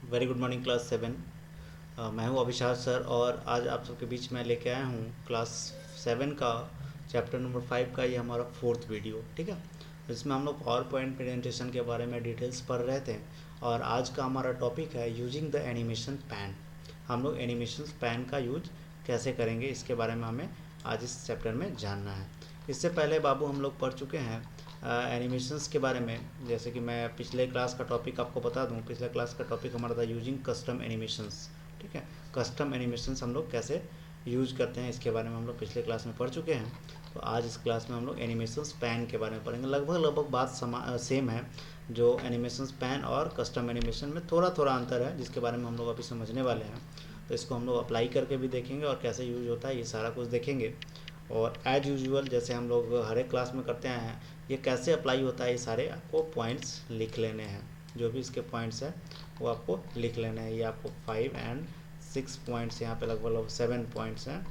Very good morning class 7। मैं हूं अभिशार sir और आज आप सबके बीच में लेके आया हूं क्लास 7 का चैप्टर नंबर 5 का ये हमारा फोर्थ वीडियो। ठीक है, इसमें हम लोग पावर पॉइंट प्रेजेंटेशन के बारे में डिटेल्स पढ़ रहे थे और आज का हमारा टॉपिक है यूजिंग द एनिमेशन पैन। हम लोग एनिमेशन पैन का यूज कैसे करेंगे इसके बारे में हमें आज इस चैप्टर में जानना है। इससे पहले बाबू हम लोग पढ़ चुके हैं एनिमेशंस के बारे में। जैसे कि मैं पिछले क्लास का टॉपिक आपको बता दूं, पिछले क्लास का टॉपिक हमारा था यूजिंग कस्टम एनिमेशंस। ठीक है, कस्टम एनिमेशंस हम लोग कैसे यूज करते हैं इसके बारे में हम लोग पिछले क्लास में पढ़ चुके हैं। तो आज इस क्लास में हम लोग एनिमेशंस पैन के बारे में पढ़ेंगे। लगभग बात सेम है। जो एनिमेशंस पैन और कस्टम एनिमेशन में थोड़ा थोड़ा अंतर है जिसके बारे में हम लोग अभी समझने वाले हैं। तो इसको हम लोग अप्लाई करके भी देखेंगे और कैसे यूज होता है ये सारा कुछ देखेंगे। और एज यूजुअल जैसे हम लोग हर एक क्लास में करते हैं, ये कैसे अप्लाई होता है ये सारे आपको पॉइंट्स लिख लेने हैं। जो भी इसके पॉइंट्स हैं वो आपको लिख लेने हैं। ये आपको 5 एंड 6 पॉइंट्स, यहाँ पे लगभग 7 पॉइंट्स हैं।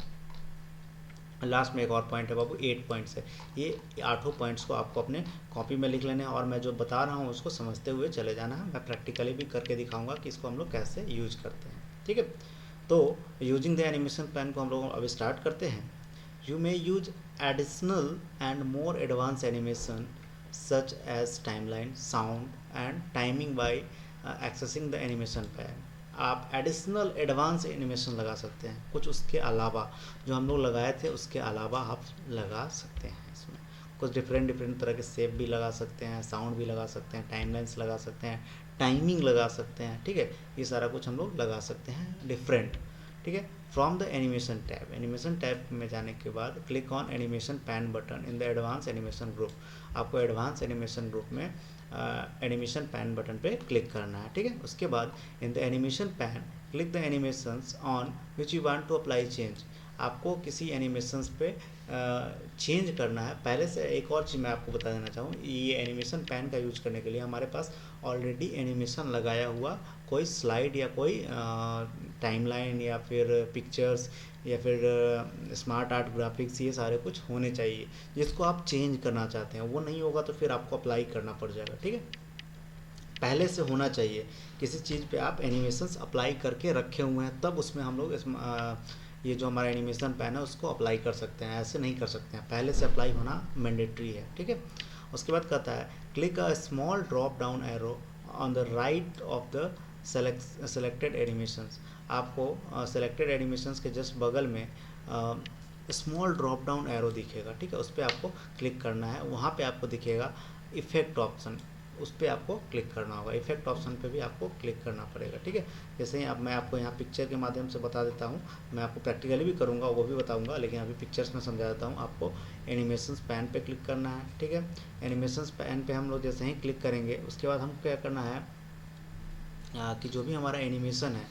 लास्ट में एक और पॉइंट है बाबू, 8 पॉइंट्स है। ये 8 पॉइंट्स को आपको अपने कॉपी में लिख लेने हैं और मैं जो बता रहा हूँ उसको समझते हुए चले जाना है। मैं प्रैक्टिकली भी करके दिखाऊंगा कि इसको हम लोग कैसे यूज करते हैं। ठीक है, तो यूजिंग द एनिमेशन पैन को हम लोग अभी स्टार्ट करते हैं। You may use additional and more advanced animation such as timeline, sound and timing by accessing the animation pan. आप एडिशनल एडवांस एनिमेशन लगा सकते हैं, कुछ उसके अलावा जो हम लोग लगाए थे उसके अलावा आप लगा सकते हैं। इसमें कुछ डिफरेंट तरह के शेप भी लगा सकते हैं, साउंड भी लगा सकते हैं, टाइमलाइंस लगा सकते हैं, टाइमिंग लगा सकते हैं। ठीक है, ये सारा कुछ हम लोग लगा सकते हैं डिफरेंट। ठीक है, from the animation tab, animation tab में जाने के बाद click on animation pane button in the advance animation group. आपको एडवांस एनिमेशन ग्रुप में एनिमेशन पैन बटन पे क्लिक करना है। ठीक है, उसके बाद in the animation pane click the animations on which you want to apply change. आपको किसी एनिमेशंस पे चेंज करना है। पहले से एक और चीज़ मैं आपको बता देना चाहूँ, ये एनिमेशन पैन का यूज करने के लिए हमारे पास ऑलरेडी एनिमेशन लगाया हुआ कोई स्लाइड या कोई टाइमलाइन या फिर पिक्चर्स या फिर स्मार्ट आर्ट ग्राफिक्स, ये सारे कुछ होने चाहिए। जिसको आप चेंज करना चाहते हैं वो नहीं होगा तो फिर आपको अप्लाई करना पड़ जाएगा। ठीक है, पहले से होना चाहिए। किसी चीज़ पे आप एनिमेशंस अप्लाई करके रखे हुए हैं तब उसमें हम लोग ये जो हमारा एनिमेशन पैन है उसको अप्लाई कर सकते हैं। ऐसे नहीं कर सकते हैं, पहले से अप्लाई होना मैंडेटरी है। ठीक है, उसके बाद कहता है click a small drop down arrow on the right of the selected animations. आपको सेलेक्टेड एनिमेशंस के जस्ट बगल में स्मॉल ड्रॉप डाउन एरो दिखेगा। ठीक है, उस पर आपको क्लिक करना है। वहाँ पे आपको दिखेगा इफेक्ट ऑप्शन, उस पर आपको क्लिक करना होगा। इफेक्ट ऑप्शन पे भी आपको क्लिक करना पड़ेगा। ठीक है, जैसे ही अब मैं आपको यहाँ पिक्चर के माध्यम से बता देता हूँ, मैं आपको प्रैक्टिकली भी करूँगा वो भी बताऊँगा, लेकिन अभी पिक्चर्स में समझा देता हूँ। आपको एनिमेशंस पैन पे क्लिक करना है। ठीक है, एनिमेशंस पैन पे हम लोग जैसे ही क्लिक करेंगे उसके बाद हम क्या करना है कि जो भी हमारा एनिमेशन है,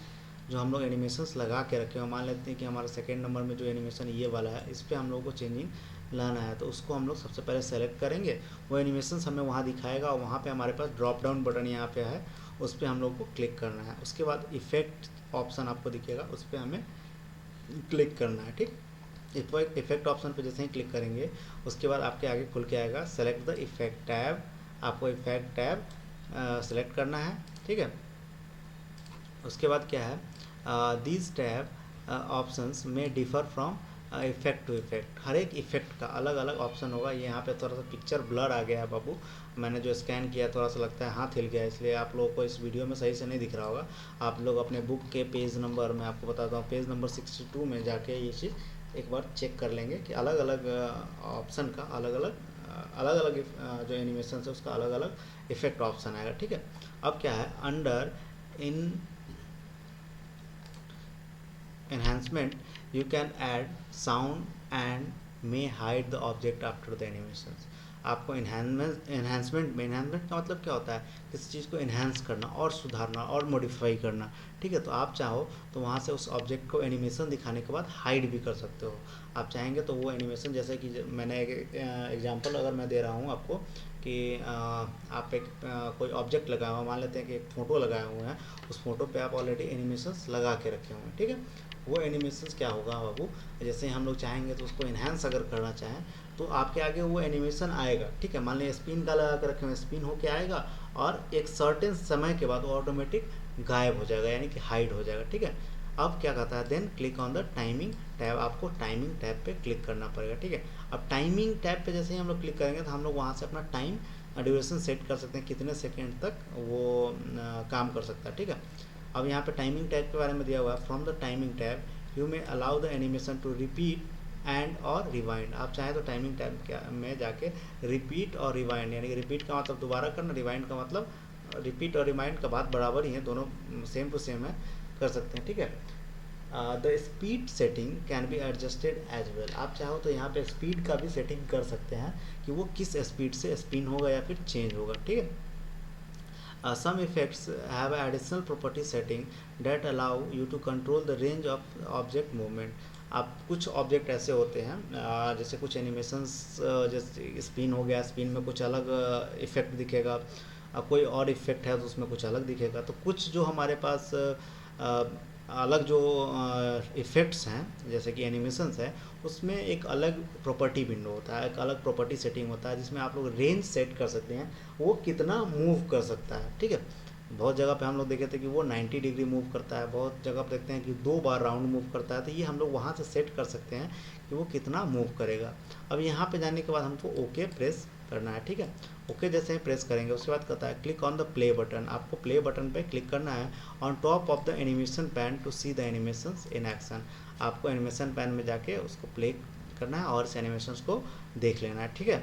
जो हम लोग एनिमेशंस लगा के रखे हैं, मान लेते हैं कि हमारा सेकेंड नंबर में जो एनिमेशन ये वाला है, इस पर हम लोग को चेंजिंग लाना है। तो उसको हम लोग सबसे पहले सेलेक्ट करेंगे, वो एनिमेशंस हमें वहाँ दिखाएगा और वहाँ पे हमारे पास ड्रॉप डाउन बटन यहाँ पे है, उस पर हम लोग को क्लिक करना है। उसके बाद इफेक्ट ऑप्शन आपको दिखेगा, उस पर हमें क्लिक करना है। ठीक, इफेक्ट ऑप्शन पे जैसे ही क्लिक करेंगे उसके बाद आपके आगे खुल के आएगा सेलेक्ट द इफेक्ट टैब। आपको इफेक्ट टैब सेलेक्ट करना है। ठीक है, उसके बाद क्या है, दीज टैब ऑप्शंस में differ from effect to effect. हर एक इफेक्ट का अलग अलग ऑप्शन होगा। ये यहाँ पे थोड़ा सा पिक्चर ब्लर आ गया है बाबू, मैंने जो स्कैन किया थोड़ा सा लगता है हाथ हिल गया, इसलिए आप लोगों को इस वीडियो में सही से नहीं दिख रहा होगा। आप लोग अपने बुक के पेज नंबर, मैं आपको बताता हूँ, पेज नंबर 62 में जाके ये चीज़ एक बार चेक कर लेंगे कि अलग अलग ऑप्शन का अलग अलग जो एनिमेशन है उसका अलग अलग इफेक्ट ऑप्शन आएगा। ठीक है, अब क्या है, under in enhancement you can add sound and may hide the object after the animations। आपको enhancement का मतलब क्या होता है, किसी चीज़ को enhance करना और सुधारना और modify करना। ठीक है, तो आप चाहो तो वहाँ से उस ऑब्जेक्ट को एनिमेशन दिखाने के बाद हाइड भी कर सकते हो। आप चाहेंगे तो वो एनिमेशन, जैसे कि मैंने एक एग्जांपल अगर मैं दे रहा हूँ आपको कि आप एक कोई ऑब्जेक्ट लगाया हुआ, मान लेते हैं कि एक फ़ोटो लगाए हुए हैं, उस फोटो पे आप ऑलरेडी एनिमेशंस लगा के रखे हुए हैं। ठीक है, वो एनिमेशंस क्या होगा बाबू, जैसे हम लोग चाहेंगे तो उसको इन्हांस अगर करना चाहें तो आपके आगे वो एनिमेशन आएगा। ठीक है, मान लीजिए स्पिन का लगा कर रखे हुए, स्पिन होके आएगा और एक सर्टेन समय के बाद वो ऑटोमेटिक गायब हो जाएगा, यानी कि हाइड हो जाएगा। ठीक है, अब क्या कहता है, then click on the timing tab, आपको टाइमिंग टैब पे क्लिक करना पड़ेगा। ठीक है, अब टाइमिंग टैब पे जैसे ही हम लोग क्लिक करेंगे तो हम लोग वहाँ से अपना टाइम ड्यूरेशन सेट कर सकते हैं, कितने सेकेंड तक वो काम कर सकता है। ठीक है, अब यहाँ पे टाइमिंग टैब के बारे में दिया हुआ है, from the timing tab you may allow the animation to repeat and और रिवाइंड। आप चाहें तो टाइमिंग टैब में जाके रिपीट और रिवाइंड, यानी कि रिपीट का मतलब दोबारा करना, रिवाइंड का मतलब रिपीट और रिवाइंड का बात बराबर ही है, दोनों सेम टू सेम है, कर सकते हैं। ठीक है, the speed setting can be adjusted as well. आप चाहो तो यहाँ पे स्पीड का भी सेटिंग कर सकते हैं कि वो किस स्पीड से स्पिन होगा या फिर चेंज होगा। ठीक है, some effects have additional property setting that allow you to control the range of object movement। आप कुछ ऑब्जेक्ट ऐसे होते हैं जैसे कुछ एनिमेशंस, जैसे स्पिन हो गया, स्पिन में कुछ अलग इफेक्ट दिखेगा, कोई और इफेक्ट है तो उसमें कुछ अलग दिखेगा। तो कुछ जो हमारे पास अलग जो इफ़ेक्ट्स हैं जैसे कि एनिमेशंस है, उसमें एक अलग प्रॉपर्टी विंडो होता है, एक अलग प्रॉपर्टी सेटिंग होता है जिसमें आप लोग रेंज सेट कर सकते हैं, वो कितना मूव कर सकता है। ठीक है, बहुत जगह पे हम लोग देखे थे कि वो 90 डिग्री मूव करता है, बहुत जगह पे देखते हैं कि 2 बार राउंड मूव करता है, तो ये हम लोग वहाँ से सेट कर सकते हैं कि वो कितना मूव करेगा। अब यहाँ पे जाने के बाद हमको ओके प्रेस करना है। ठीक है, ओके जैसे ही प्रेस करेंगे उसके बाद कहता है click on the play button, आपको प्ले बटन पे क्लिक करना है on top of the animation pane to see the animations in action. आपको एनिमेशन पैन में जाके उसको प्ले करना है और इस एनिमेशंस को देख लेना है। ठीक है,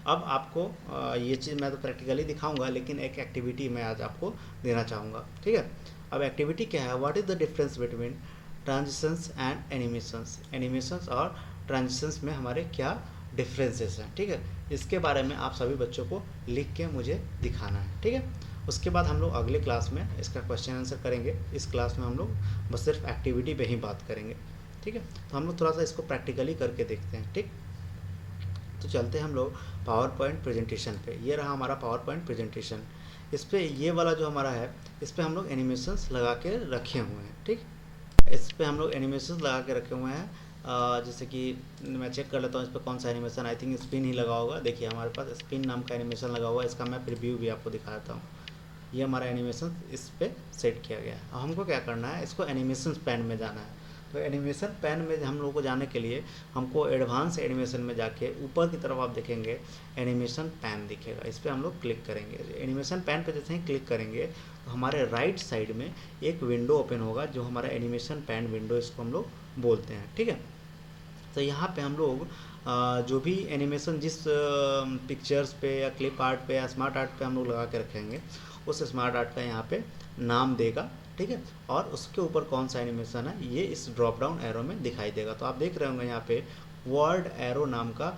अब आपको ये चीज़ मैं तो प्रैक्टिकली दिखाऊंगा, लेकिन एक एक्टिविटी मैं आज आपको देना चाहूँगा। ठीक है, अब एक्टिविटी क्या है, what is the difference between transitions and animations. Animations और ट्रांजिशंस में हमारे क्या डिफरेंसेस हैं। ठीक है, इसके बारे में आप सभी बच्चों को लिख के मुझे दिखाना है। ठीक है, उसके बाद हम लोग अगले क्लास में इसका क्वेश्चन आंसर करेंगे। इस क्लास में हम लोग बस सिर्फ एक्टिविटी पे ही बात करेंगे। ठीक है, तो हम लोग थोड़ा सा इसको प्रैक्टिकली करके देखते हैं। ठीक, तो चलते हैं हम लोग पावर पॉइंट प्रेजेंटेशन पे। ये रहा हमारा पावर पॉइंट प्रेजेंटेशन। इस पर ये वाला जो हमारा है, इस पर हम लोग एनिमेशंस लगा के रखे हुए हैं। ठीक, इस पर हम लोग एनिमेशंस लगा के रखे हुए हैं। जैसे कि मैं चेक कर लेता हूँ इस पर कौन सा एनिमेशन, आई थिंक स्पिन ही लगा होगा। देखिए हमारे पास स्पिन नाम का एनिमेशन लगा हुआ है, इसका मैं प्रीव्यू भी आपको दिखाता हूँ। ये हमारा एनिमेशन इस पर सेट किया गया है। अब हमको क्या करना है, इसको एनिमेशन पैन में जाना है। तो एनिमेशन पैन में हम लोग को जाने के लिए हमको एडवांस एनिमेशन में जाके ऊपर की तरफ आप देखेंगे एनिमेशन पैन दिखेगा, इस पर हम लोग क्लिक करेंगे। एनिमेशन पैन पर जैसे ही क्लिक करेंगे तो हमारे राइट साइड में एक विंडो ओपन होगा जो हमारा एनिमेशन पैन विंडो, इसको हम लोग बोलते हैं। ठीक है, तो यहाँ पे हम लोग जो भी एनिमेशन जिस पिक्चर्स पे या क्लिप आर्ट पे या स्मार्ट आर्ट पे हम लोग लगा के रखेंगे, उस स्मार्ट आर्ट का यहाँ पे नाम देगा। ठीक है, और उसके ऊपर कौन सा एनिमेशन है ये इस ड्रॉप डाउन एरो में दिखाई देगा। तो आप देख रहे होंगे यहाँ पे वर्ड एरो नाम का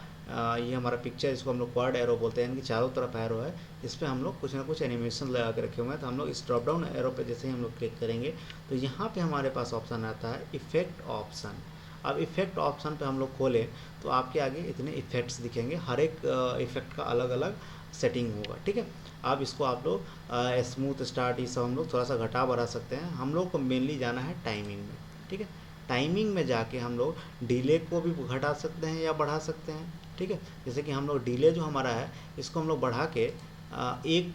ये हमारा पिक्चर, इसको हम लोग वर्ड एरो बोलते हैं, यानी कि चारों तरफ एरो है, इस पर हम लोग कुछ ना कुछ एनिमेशन लगा के रखे हुए हैं। तो हम लोग इस ड्रॉप डाउन एरो पे जैसे ही हम लोग क्लिक करेंगे तो यहाँ पे हमारे पास ऑप्शन आता है इफेक्ट ऑप्शन। अब इफेक्ट ऑप्शन पे हम लोग खोलें तो आपके आगे इतने इफेक्ट्स दिखेंगे, हर एक इफेक्ट का अलग अलग सेटिंग होगा। ठीक है, अब इसको आप लोग स्मूथ स्टार्ट ये सब हम लोग थोड़ा सा घटा बढ़ा सकते हैं। हम लोग को मेनली जाना है टाइमिंग में। ठीक है, टाइमिंग में जाके हम लोग डिले को भी घटा सकते हैं या बढ़ा सकते हैं। ठीक है, जैसे कि हम लोग डिले जो हमारा है इसको हम लोग बढ़ा के 1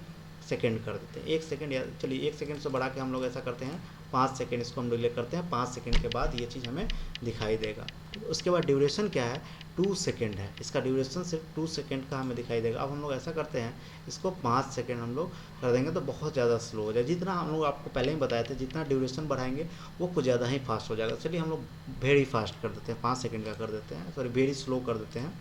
सेकेंड कर देते हैं। 1 सेकेंड, या चलिए 1 सेकेंड से बढ़ा के हम लोग ऐसा करते हैं 5 सेकेंड, इसको हम डिले करते हैं। 5 सेकेंड के बाद ये चीज़ हमें दिखाई देगा। उसके बाद ड्यूरेशन क्या है, 2 सेकेंड है, इसका ड्यूरेशन सिर्फ 2 सेकेंड का हमें दिखाई देगा। अब हम लोग ऐसा करते हैं इसको 5 सेकेंड हम लोग कर देंगे तो बहुत ज़्यादा स्लो हो जाए। जितना हम लोग आपको पहले ही बताए थे, जितना ड्यूरेशन बढ़ाएंगे वो कुछ ज़्यादा ही फास्ट हो जाएगा। चलिए हम लोग वेरी फास्ट कर देते हैं, 5 सेकेंड का कर देते हैं, सॉरी वेरी स्लो कर देते हैं,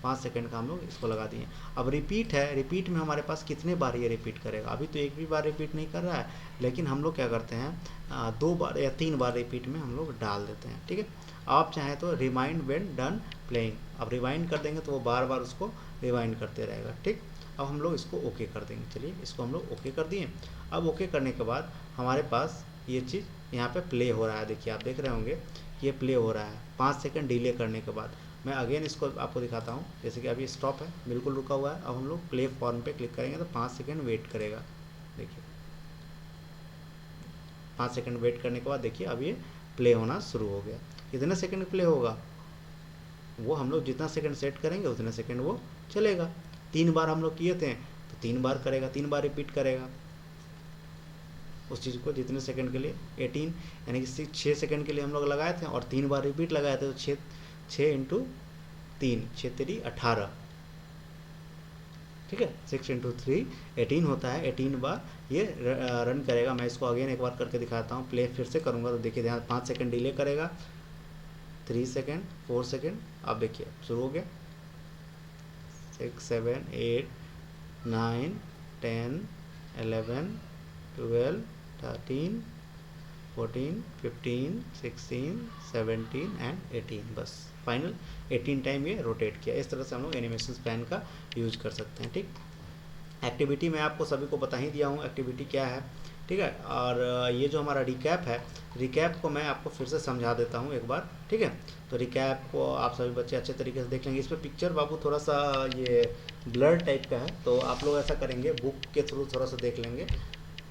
5 सेकेंड का हम लोग इसको लगा दिए। अब रिपीट है, रिपीट में हमारे पास कितने बार ये रिपीट करेगा, अभी तो एक भी बार रिपीट नहीं कर रहा है, लेकिन हम लोग क्या करते हैं 2 बार या 3 बार रिपीट में हम लोग डाल देते हैं। ठीक है, आप चाहें तो रिमाइंड व्हेन डन प्लेइंग, अब रिवाइंड कर देंगे तो वो बार बार उसको रिवाइंड करते रहेगा। ठीक, अब हम लोग इसको ओके कर देंगे। चलिए इसको हम लोग ओके कर दिए। अब ओके करने के बाद हमारे पास ये चीज़ यहाँ पे प्ले हो रहा है, देखिए आप देख रहे होंगे ये प्ले हो रहा है 5 सेकेंड डिले करने के बाद। मैं अगेन इसको आपको दिखाता हूँ, जैसे कि अभी स्टॉप है, बिल्कुल रुका हुआ है। अब हम लोग प्ले फॉर्म पे क्लिक करेंगे तो 5 सेकेंड वेट करेगा। देखिए 5 सेकेंड वेट करने के बाद देखिए अब ये प्ले होना शुरू हो गया। कितने सेकेंड प्ले होगा, वो हम लोग जितना सेकेंड सेट करेंगे उतने सेकेंड वो चलेगा। 3 बार हम लोग किए थे तो तो 3 बार करेगा, 3 बार रिपीट करेगा उस चीज़ को जितने सेकंड के लिए 18, यानी कि 6 सेकंड के लिए हम लोग लगाए थे और 3 बार रिपीट लगाए थे, तो 6 इंटू 3, 6 3 18, ठीक है। 6 इंटू 3 18 होता है। 18 बार ये रन करेगा। मैं इसको अगेन एक बार करके दिखाता हूँ, प्ले फिर से करूँगा तो देखिए ध्यान, 5 सेकंड डिले करेगा, 3 सेकंड, 4 सेकंड, अब देखिए शुरू हो गया। 6 7 8 9 10 11 12 13 14 15 16 17 एंड 18, बस फाइनल 18 टाइम ये रोटेट किया। इस तरह से हम लोग एनिमेशन प्लान का यूज कर सकते हैं, ठीक। एक्टिविटी मैं आपको सभी को बता ही दिया हूँ एक्टिविटी क्या है, ठीक है। और ये जो हमारा रिकैप है, रिकैप को मैं आपको फिर से समझा देता हूँ एक बार, ठीक है। तो रिकैप को आप सभी बच्चे अच्छे तरीके से देख लेंगे। इस पर पिक्चर बाबू थोड़ा सा ये ब्लर टाइप का है, तो आप लोग ऐसा करेंगे बुक के थ्रू थोड़ा सा देख लेंगे,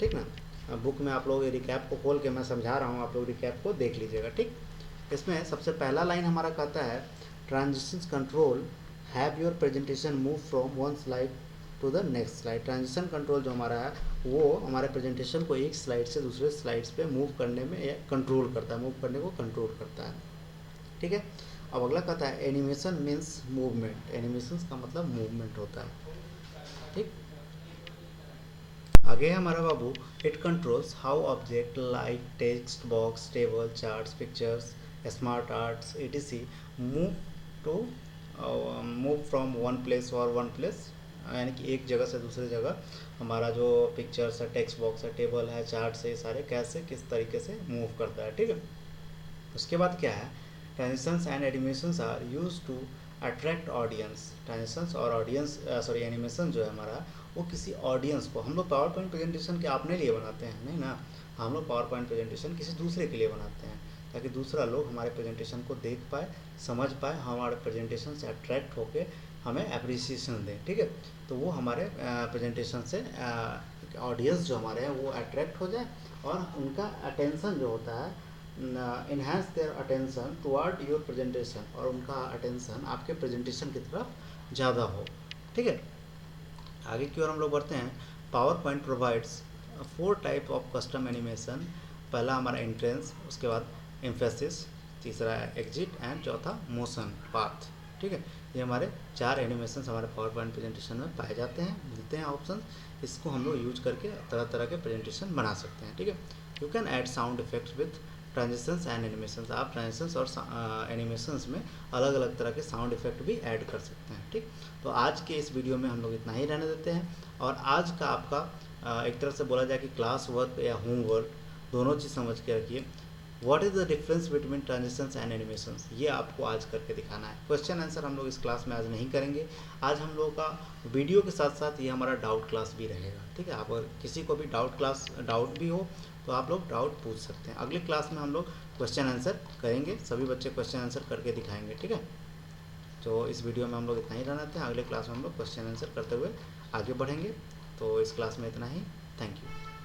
ठीक ना। बुक में आप लोग ये रिकैप को खोल के मैं समझा रहा हूँ, आप लोग रिकैप को देख लीजिएगा, ठीक। इसमें सबसे पहला लाइन हमारा कहता है transition control have your presentation move from one slide to the next slide. Transition control जो हमारा है वो हमारे प्रेजेंटेशन को एक स्लाइड से दूसरे स्लाइड्स पे मूव करने में कंट्रोल करता है, मूव करने को कंट्रोल करता है, ठीक है। अब अगला कहता है एनिमेशन मीन्स मूवमेंट। एनिमेशन का मतलब मूवमेंट होता है, ठीक। आगे है हमारा बाबू it controls how object like text box table charts pictures smart arts etc move to move from one place और वन प्लेस, यानी कि एक जगह से दूसरी जगह हमारा जो पिक्चर्स है टेक्स्ट बॉक्स है टेबल है चार्ट्स है, सारे कैसे किस तरीके से मूव करता है, ठीक है। उसके बाद क्या है transitions and animations are use to attract audience. Transitions और ऑडियंस सॉरी एनिमेशन जो है हमारा वो किसी ऑडियंस को, हम लोग पावर पॉइंट प्रेजेंटेशन के अपने लिए बनाते हैं नहीं ना, हम लोग पावर पॉइंट प्रेजेंटेशन किसी दूसरे के लिए बनाते हैं ताकि दूसरा लोग हमारे प्रेजेंटेशन को देख पाए समझ पाए, हमारे प्रेजेंटेशन से अट्रैक्ट होकर हमें अप्रिसिएशन दें, ठीक है। तो वो हमारे प्रेजेंटेशन से ऑडियंस जो हमारे हैं वो अट्रैक्ट हो जाए और उनका अटेंशन जो होता है enhance their attention toward your presentation, और उनका अटेंशन आपके प्रेजेंटेशन की तरफ ज़्यादा हो, ठीक है। आगे की ओर हम लोग बढ़ते हैं। Power point provides 4 type of custom animation. पहला हमारा एंट्रेंस, उसके बाद एम्फेसिस, तीसरा एग्जिट एंड चौथा मोशन पाथ, ठीक है। ये हमारे 4 एनिमेशन हमारे पावर पॉइंट प्रेजेंटेशन में पाए जाते हैं, मिलते हैं ऑप्शन। इसको हम लोग यूज करके तरह तरह के प्रेजेंटेशन बना सकते हैं, ठीक है। You can add sound effects with transitions and animations. आप ट्रांजिशंस और एनिमेशंस में अलग अलग तरह के साउंड इफेक्ट भी ऐड कर सकते हैं, ठीक। तो आज के इस वीडियो में हम लोग इतना ही रहने देते हैं। और आज का आपका एक तरह से बोला जाए कि क्लास वर्क या होम वर्क दोनों चीज़ समझ के रखिए। What is the difference between transitions and animations, ये आपको आज करके दिखाना है। क्वेश्चन आंसर हम लोग इस क्लास में आज नहीं करेंगे। आज हम लोगों का वीडियो के साथ साथ ये हमारा डाउट क्लास भी रहेगा, ठीक है। आप अगर किसी को भी डाउट भी हो तो आप लोग डाउट पूछ सकते हैं। अगले क्लास में हम लोग क्वेश्चन आंसर करेंगे, सभी बच्चे क्वेश्चन आंसर करके दिखाएंगे, ठीक है। तो इस वीडियो में हम लोग इतना ही रहना था। अगले क्लास में हम लोग क्वेश्चन आंसर करते हुए आगे बढ़ेंगे। तो इस क्लास में इतना ही। Thank you.